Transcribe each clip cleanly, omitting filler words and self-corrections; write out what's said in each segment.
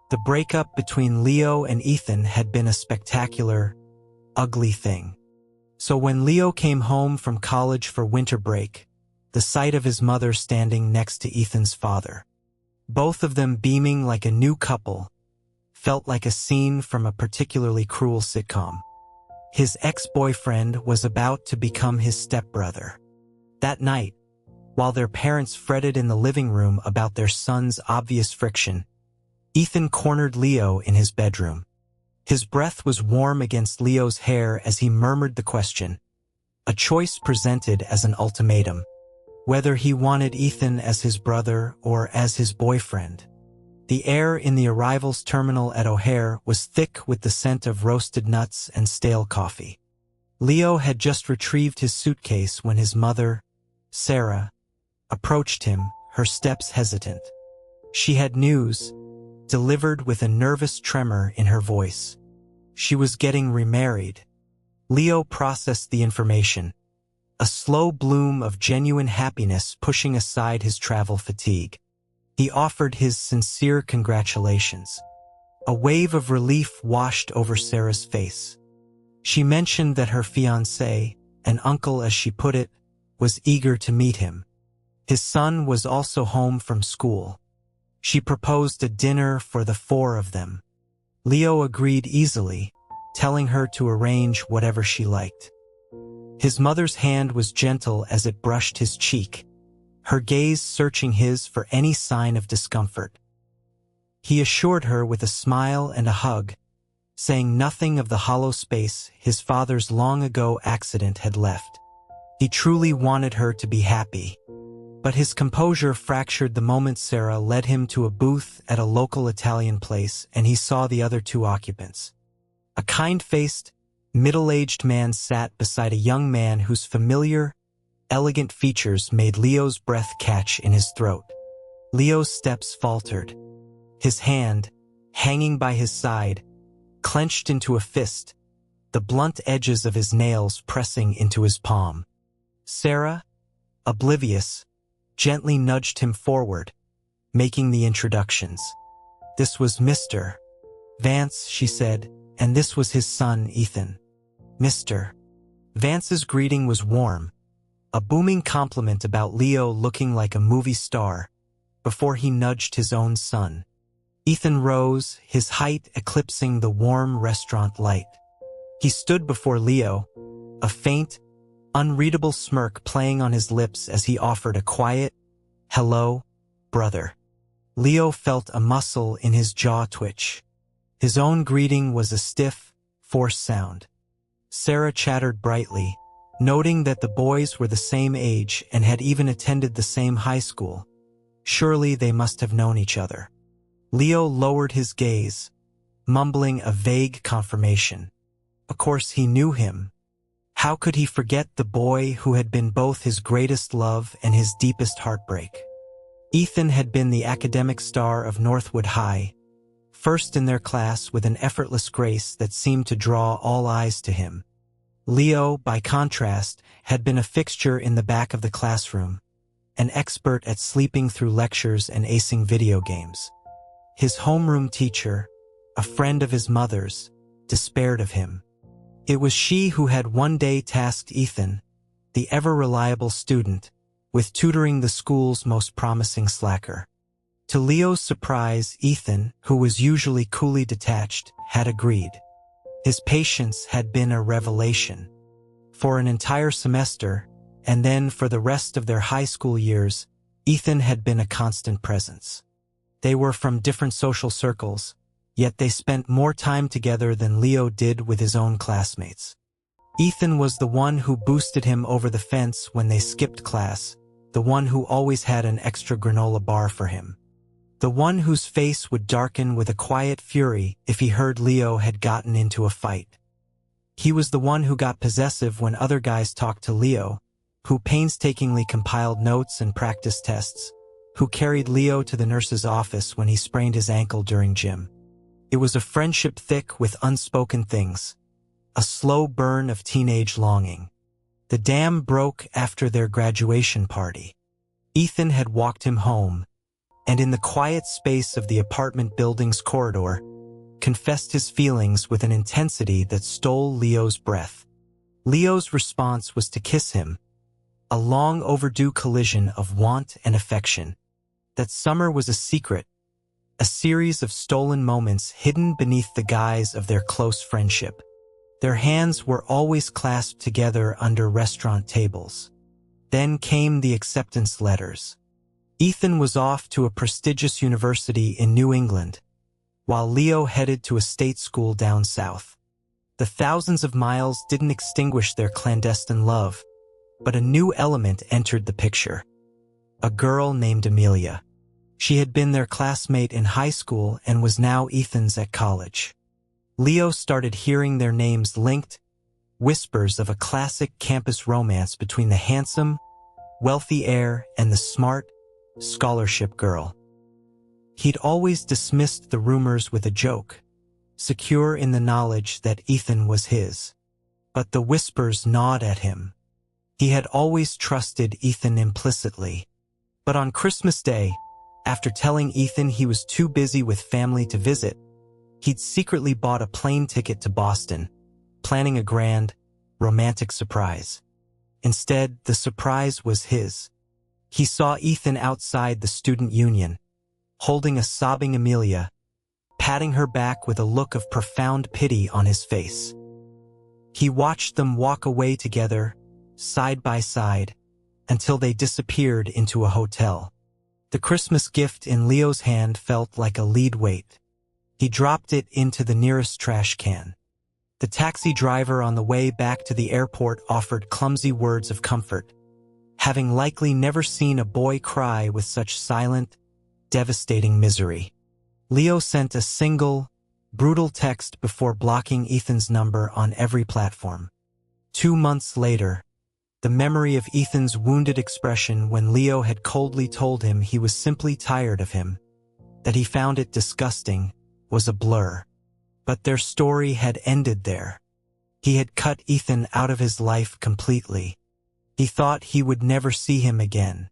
The breakup between Leo and Ethan had been a spectacular, ugly thing. So when Leo came home from college for winter break, the sight of his mother standing next to Ethan's father, both of them beaming like a new couple, felt like a scene from a particularly cruel sitcom. His ex-boyfriend was about to become his stepbrother. That night, while their parents fretted in the living room about their son's obvious friction, Ethan cornered Leo in his bedroom. His breath was warm against Leo's hair as he murmured the question, a choice presented as an ultimatum, whether he wanted Ethan as his brother or as his boyfriend. The air in the arrivals terminal at O'Hare was thick with the scent of roasted nuts and stale coffee. Leo had just retrieved his suitcase when his mother, Sarah, approached him, her steps hesitant. She had news, delivered with a nervous tremor in her voice. She was getting remarried. Leo processed the information, a slow bloom of genuine happiness pushing aside his travel fatigue. He offered his sincere congratulations. A wave of relief washed over Sarah's face. She mentioned that her fiancé, an uncle as she put it, was eager to meet him. His son was also home from school. She proposed a dinner for the four of them. Leo agreed easily, telling her to arrange whatever she liked. His mother's hand was gentle as it brushed his cheek, her gaze searching his for any sign of discomfort. He assured her with a smile and a hug, saying nothing of the hollow space his father's long-ago accident had left. He truly wanted her to be happy. But his composure fractured the moment Sarah led him to a booth at a local Italian place and he saw the other two occupants. A kind-faced, middle-aged man sat beside a young man whose familiar, elegant features made Leo's breath catch in his throat. Leo's steps faltered. His hand, hanging by his side, clenched into a fist, the blunt edges of his nails pressing into his palm. Sarah, oblivious, gently nudged him forward, making the introductions. This was Mr. Vance, she said, and this was his son, Ethan. Mr. Vance's greeting was warm, a booming compliment about Leo looking like a movie star, before he nudged his own son. Ethan rose, his height eclipsing the warm restaurant light. He stood before Leo, a faint, unreadable smirk playing on his lips as he offered a quiet, "Hello, brother." Leo felt a muscle in his jaw twitch. His own greeting was a stiff, forced sound. Sarah chattered brightly, noting that the boys were the same age and had even attended the same high school. Surely they must have known each other. Leo lowered his gaze, mumbling a vague confirmation. Of course he knew him. How could he forget the boy who had been both his greatest love and his deepest heartbreak? Ethan had been the academic star of Northwood High, first in their class with an effortless grace that seemed to draw all eyes to him. Leo, by contrast, had been a fixture in the back of the classroom, an expert at sleeping through lectures and acing video games. His homeroom teacher, a friend of his mother's, despaired of him. It was she who had one day tasked Ethan, the ever-reliable student, with tutoring the school's most promising slacker. To Leo's surprise, Ethan, who was usually coolly detached, had agreed. His patience had been a revelation. For an entire semester, and then for the rest of their high school years, Ethan had been a constant presence. They were from different social circles, yet they spent more time together than Leo did with his own classmates. Ethan was the one who boosted him over the fence when they skipped class, the one who always had an extra granola bar for him, the one whose face would darken with a quiet fury if he heard Leo had gotten into a fight. He was the one who got possessive when other guys talked to Leo, who painstakingly compiled notes and practice tests, who carried Leo to the nurse's office when he sprained his ankle during gym. It was a friendship thick with unspoken things, a slow burn of teenage longing. The dam broke after their graduation party. Ethan had walked him home, and in the quiet space of the apartment building's corridor, confessed his feelings with an intensity that stole Leo's breath. Leo's response was to kiss him, a long-overdue collision of want and affection. That summer was a secret, a series of stolen moments hidden beneath the guise of their close friendship. Their hands were always clasped together under restaurant tables. Then came the acceptance letters. Ethan was off to a prestigious university in New England, while Leo headed to a state school down south. The thousands of miles didn't extinguish their clandestine love, but a new element entered the picture. A girl named Amelia. She had been their classmate in high school and was now Ethan's at college. Leo started hearing their names linked, whispers of a classic campus romance between the handsome, wealthy heir and the smart, scholarship girl. He'd always dismissed the rumors with a joke, secure in the knowledge that Ethan was his. But the whispers gnawed at him. He had always trusted Ethan implicitly. But on Christmas Day, after telling Ethan he was too busy with family to visit, he'd secretly bought a plane ticket to Boston, planning a grand, romantic surprise. Instead, the surprise was his. He saw Ethan outside the student union, holding a sobbing Amelia, patting her back with a look of profound pity on his face. He watched them walk away together, side by side, until they disappeared into a hotel. The Christmas gift in Leo's hand felt like a lead weight. He dropped it into the nearest trash can. The taxi driver on the way back to the airport offered clumsy words of comfort, having likely never seen a boy cry with such silent, devastating misery. Leo sent a single, brutal text before blocking Ethan's number on every platform. 2 months later, the memory of Ethan's wounded expression when Leo had coldly told him he was simply tired of him, that he found it disgusting, was a blur. But their story had ended there. He had cut Ethan out of his life completely. He thought he would never see him again.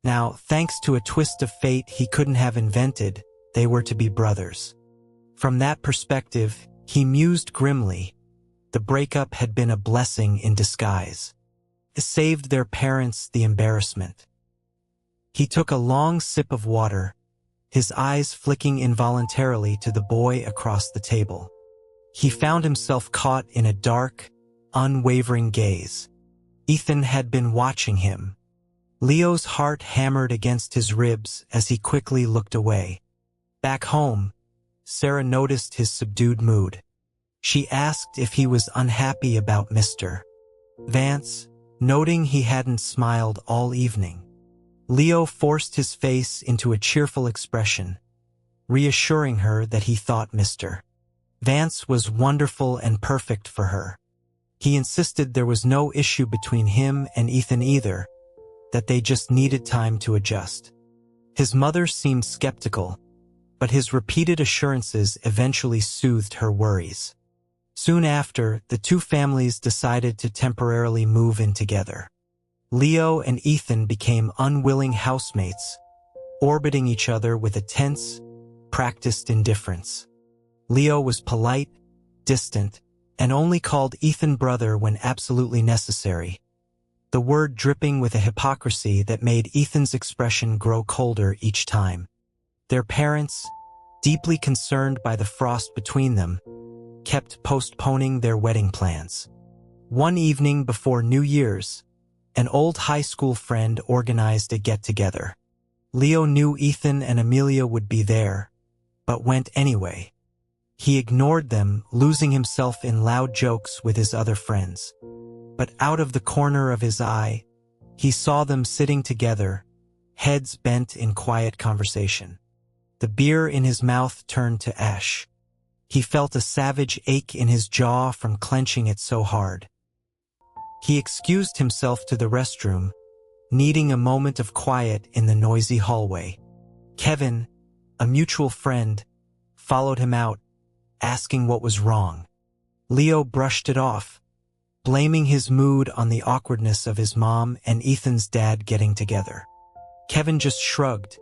Now, thanks to a twist of fate he couldn't have invented, they were to be brothers. From that perspective, he mused grimly. The breakup had been a blessing in disguise. It saved their parents the embarrassment. He took a long sip of water, his eyes flicking involuntarily to the boy across the table. He found himself caught in a dark, unwavering gaze. Ethan had been watching him. Leo's heart hammered against his ribs as he quickly looked away. Back home, Sarah noticed his subdued mood. She asked if he was unhappy about Mr. Vance, noting he hadn't smiled all evening. Leo forced his face into a cheerful expression, reassuring her that he thought Mr. Vance was wonderful and perfect for her. He insisted there was no issue between him and Ethan either, that they just needed time to adjust. His mother seemed skeptical, but his repeated assurances eventually soothed her worries. Soon after, the two families decided to temporarily move in together. Leo and Ethan became unwilling housemates, orbiting each other with a tense, practiced indifference. Leo was polite, distant, and only called Ethan brother when absolutely necessary, the word dripping with a hypocrisy that made Ethan's expression grow colder each time. Their parents, deeply concerned by the frost between them, kept postponing their wedding plans. One evening before New Year's, an old high school friend organized a get-together. Leo knew Ethan and Amelia would be there, but went anyway. He ignored them, losing himself in loud jokes with his other friends. But out of the corner of his eye, he saw them sitting together, heads bent in quiet conversation. The beer in his mouth turned to ash. He felt a savage ache in his jaw from clenching it so hard. He excused himself to the restroom, needing a moment of quiet in the noisy hallway. Kevin, a mutual friend, followed him out, asking what was wrong. Leo brushed it off, blaming his mood on the awkwardness of his mom and Ethan's dad getting together. Kevin just shrugged,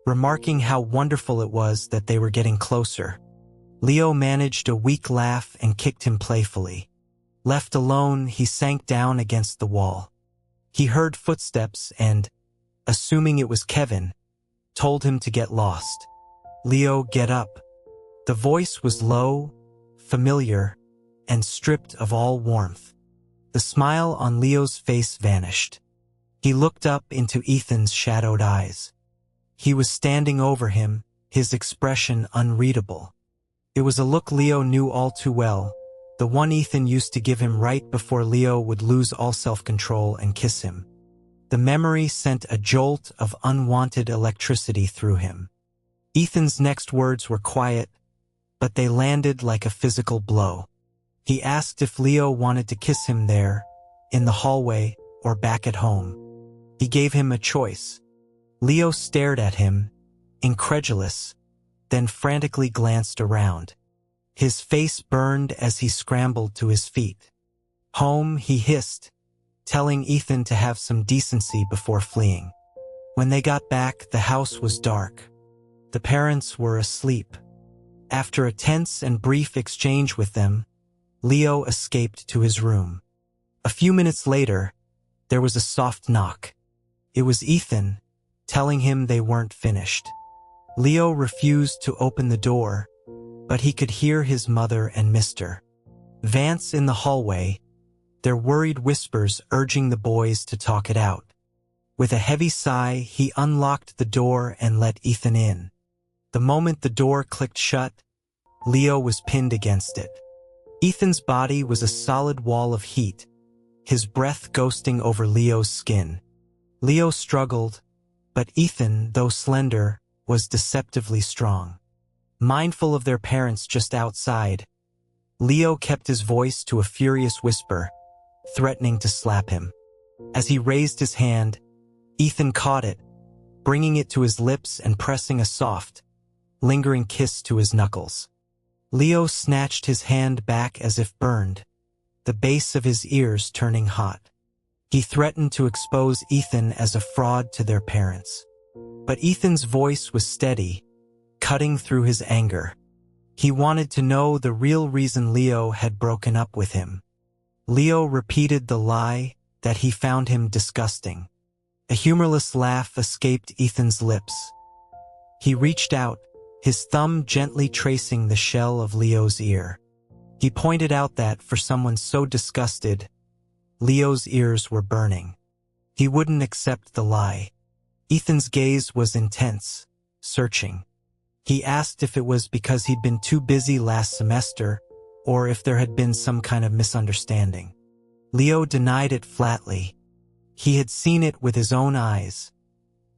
remarking how wonderful it was that they were getting closer. Leo managed a weak laugh and kicked him playfully. Left alone, he sank down against the wall. He heard footsteps and, assuming it was Kevin, told him to get lost. "Leo, get up." The voice was low, familiar, and stripped of all warmth. The smile on Leo's face vanished. He looked up into Ethan's shadowed eyes. He was standing over him, his expression unreadable. It was a look Leo knew all too well, the one Ethan used to give him right before Leo would lose all self-control and kiss him. The memory sent a jolt of unwanted electricity through him. Ethan's next words were quiet, but they landed like a physical blow. He asked if Leo wanted to kiss him there, in the hallway, or back at home. He gave him a choice. Leo stared at him, incredulous, then frantically glanced around. His face burned as he scrambled to his feet. "Home," he hissed, telling Ethan to have some decency before fleeing. When they got back, the house was dark. The parents were asleep. After a tense and brief exchange with them, Leo escaped to his room. A few minutes later, there was a soft knock. It was Ethan, telling him they weren't finished. Leo refused to open the door, but he could hear his mother and Mr. Vance in the hallway, their worried whispers urging the boys to talk it out. With a heavy sigh, he unlocked the door and let Ethan in. The moment the door clicked shut, Leo was pinned against it. Ethan's body was a solid wall of heat, his breath ghosting over Leo's skin. Leo struggled, but Ethan, though slender, was deceptively strong. Mindful of their parents just outside, Leo kept his voice to a furious whisper, threatening to slap him. As he raised his hand, Ethan caught it, bringing it to his lips and pressing a soft, lingering kiss to his knuckles. Leo snatched his hand back as if burned, the base of his ears turning hot. He threatened to expose Ethan as a fraud to their parents. But Ethan's voice was steady, cutting through his anger. He wanted to know the real reason Leo had broken up with him. Leo repeated the lie that he found him disgusting. A humorless laugh escaped Ethan's lips. He reached out, his thumb gently tracing the shell of Leo's ear. He pointed out that, for someone so disgusted, Leo's ears were burning. He wouldn't accept the lie. Ethan's gaze was intense, searching. He asked if it was because he'd been too busy last semester, or if there had been some kind of misunderstanding. Leo denied it flatly. He had seen it with his own eyes.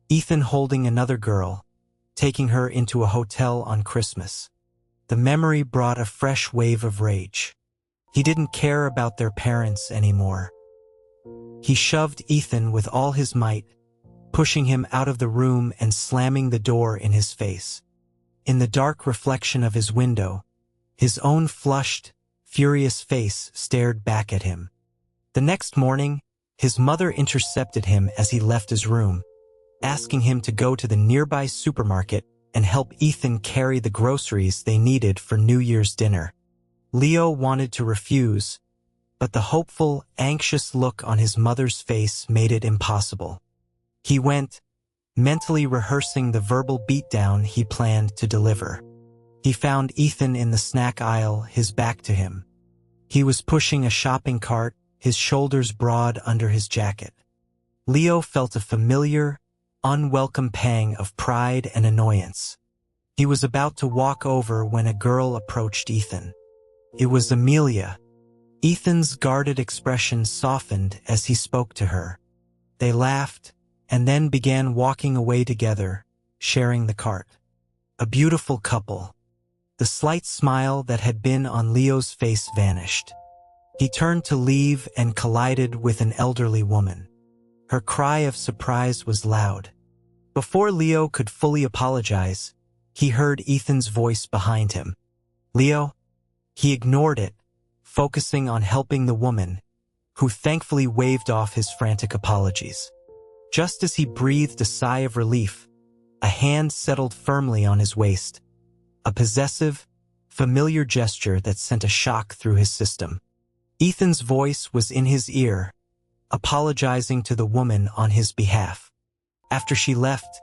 Ethan holding another girl, taking her into a hotel on Christmas. The memory brought a fresh wave of rage. He didn't care about their parents anymore. He shoved Ethan with all his might, pushing him out of the room and slamming the door in his face. In the dark reflection of his window, his own flushed, furious face stared back at him. The next morning, his mother intercepted him as he left his room, asking him to go to the nearby supermarket and help Ethan carry the groceries they needed for New Year's dinner. Leo wanted to refuse, but the hopeful, anxious look on his mother's face made it impossible. He went, mentally rehearsing the verbal beatdown he planned to deliver. He found Ethan in the snack aisle, his back to him. He was pushing a shopping cart, his shoulders broad under his jacket. Leo felt a familiar, unwelcome pang of pride and annoyance. He was about to walk over when a girl approached Ethan. It was Amelia. Ethan's guarded expression softened as he spoke to her. They laughed, and then began walking away together, sharing the cart. A beautiful couple. The slight smile that had been on Leo's face vanished. He turned to leave and collided with an elderly woman. Her cry of surprise was loud. Before Leo could fully apologize, he heard Ethan's voice behind him. "Leo?" He ignored it, focusing on helping the woman, who thankfully waved off his frantic apologies. Just as he breathed a sigh of relief, A hand settled firmly on his waist, a possessive, familiar gesture that sent a shock through his system. Ethan's voice was in his ear, apologizing to the woman on his behalf. After she left,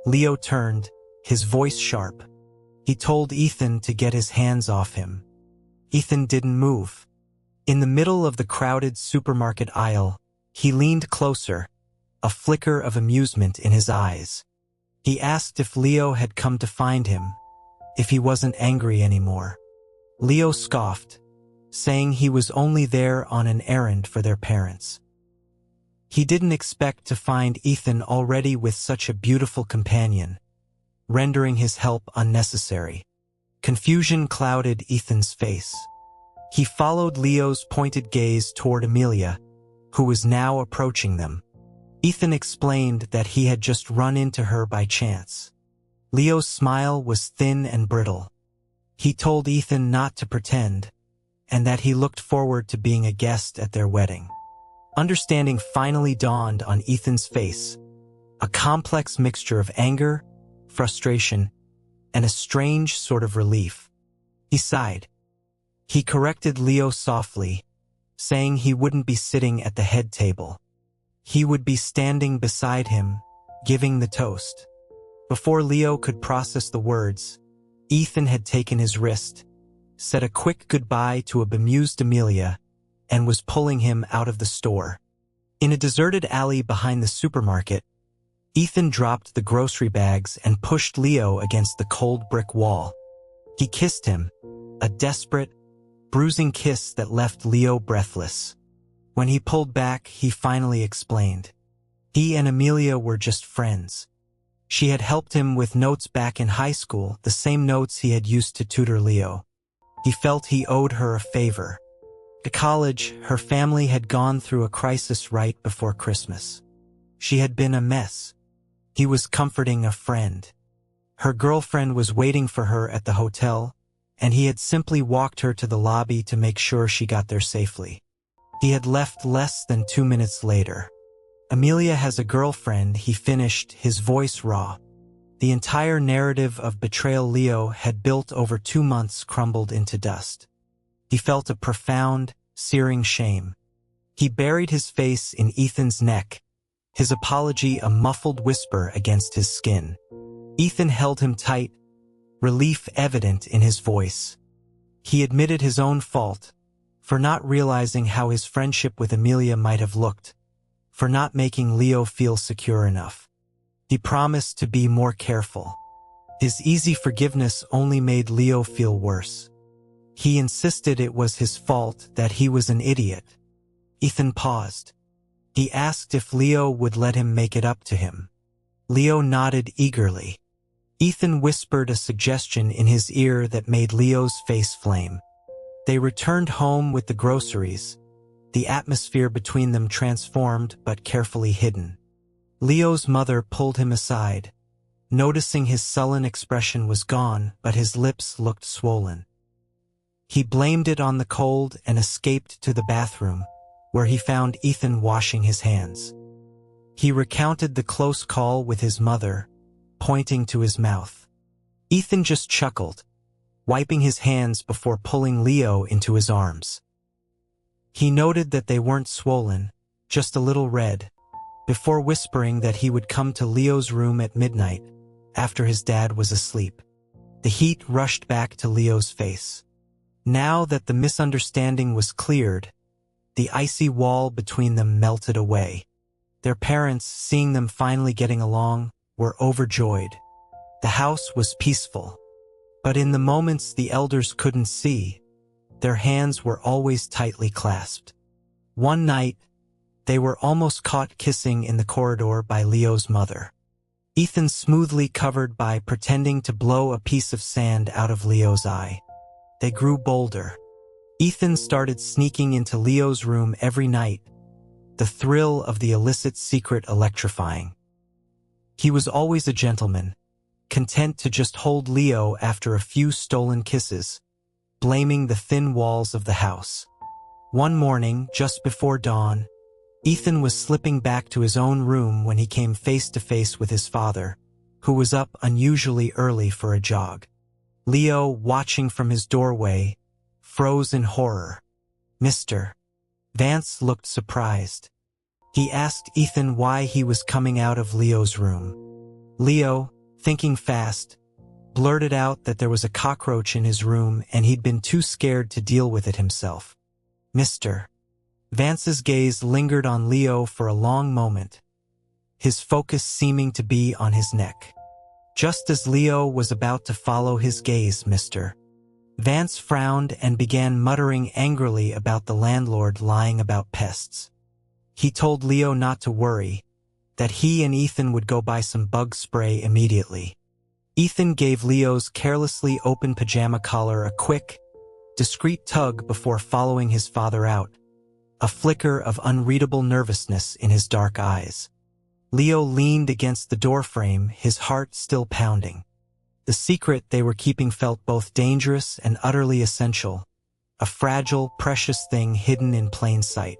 Leo turned, his voice sharp. He told Ethan to get his hands off him. Ethan didn't move. In the middle of the crowded supermarket aisle, he leaned closer, a flicker of amusement in his eyes. He asked if Leo had come to find him, if he wasn't angry anymore. Leo scoffed, saying he was only there on an errand for their parents. He didn't expect to find Ethan already with such a beautiful companion, rendering his help unnecessary. Confusion clouded Ethan's face. He followed Leo's pointed gaze toward Amelia, who was now approaching them. Ethan explained that he had just run into her by chance. Leo's smile was thin and brittle. He told Ethan not to pretend, and that he looked forward to being a guest at their wedding. Understanding finally dawned on Ethan's face, a complex mixture of anger, frustration, and a strange sort of relief. He sighed. He corrected Leo softly, saying he wouldn't be sitting at the head table. He would be standing beside him, giving the toast. Before Leo could process the words, Ethan had taken his wrist, said a quick goodbye to a bemused Amelia, and was pulling him out of the store. In a deserted alley behind the supermarket, Ethan dropped the grocery bags and pushed Leo against the cold brick wall. He kissed him, a desperate, bruising kiss that left Leo breathless. When he pulled back, he finally explained. He and Amelia were just friends. She had helped him with notes back in high school, the same notes he had used to tutor Leo. He felt he owed her a favor. At college, her family had gone through a crisis right before Christmas. She had been a mess. He was comforting a friend. Her girlfriend was waiting for her at the hotel, and he had simply walked her to the lobby to make sure she got there safely. He had left less than 2 minutes later. Amelia has a girlfriend, he finished, his voice raw. The entire narrative of betrayal Leo had built over 2 months crumbled into dust. He felt a profound, searing shame. He buried his face in Ethan's neck, his apology a muffled whisper against his skin. Ethan held him tight, relief evident in his voice. He admitted his own fault, for not realizing how his friendship with Amelia might have looked, for not making Leo feel secure enough. He promised to be more careful. His easy forgiveness only made Leo feel worse. He insisted it was his fault, that he was an idiot. Ethan paused. He asked if Leo would let him make it up to him. Leo nodded eagerly. Ethan whispered a suggestion in his ear that made Leo's face flame. They returned home with the groceries, the atmosphere between them transformed but carefully hidden. Leo's mother pulled him aside. Noticing his sullen expression was gone, but his lips looked swollen. He blamed it on the cold and escaped to the bathroom, where he found Ethan washing his hands. He recounted the close call with his mother, pointing to his mouth. Ethan just chuckled, wiping his hands before pulling Leo into his arms. He noted that they weren't swollen, just a little red, before whispering that he would come to Leo's room at midnight, after his dad was asleep. The heat rushed back to Leo's face. Now that the misunderstanding was cleared, the icy wall between them melted away. Their parents, seeing them finally getting along, were overjoyed. The house was peaceful. But in the moments the elders couldn't see, their hands were always tightly clasped. One night, they were almost caught kissing in the corridor by Leo's mother. Ethan smoothly covered by pretending to blow a piece of sand out of Leo's eye. They grew bolder. Ethan started sneaking into Leo's room every night, the thrill of the illicit secret electrifying. He was always a gentleman, content to just hold Leo after a few stolen kisses, blaming the thin walls of the house. One morning, just before dawn, Ethan was slipping back to his own room when he came face to face with his father, who was up unusually early for a jog. Leo, watching from his doorway, froze in horror. "Mr. Vance looked surprised. He asked Ethan why he was coming out of Leo's room. Leo, thinking fast, blurted out that there was a cockroach in his room and he'd been too scared to deal with it himself. Mr. Vance's gaze lingered on Leo for a long moment, his focus seeming to be on his neck. Just as Leo was about to follow his gaze, Mr. Vance frowned and began muttering angrily about the landlord lying about pests. He told Leo not to worry, that he and Ethan would go buy some bug spray immediately. Ethan gave Leo's carelessly open pajama collar a quick, discreet tug before following his father out, a flicker of unreadable nervousness in his dark eyes. Leo leaned against the doorframe, his heart still pounding. The secret they were keeping felt both dangerous and utterly essential, a fragile, precious thing hidden in plain sight.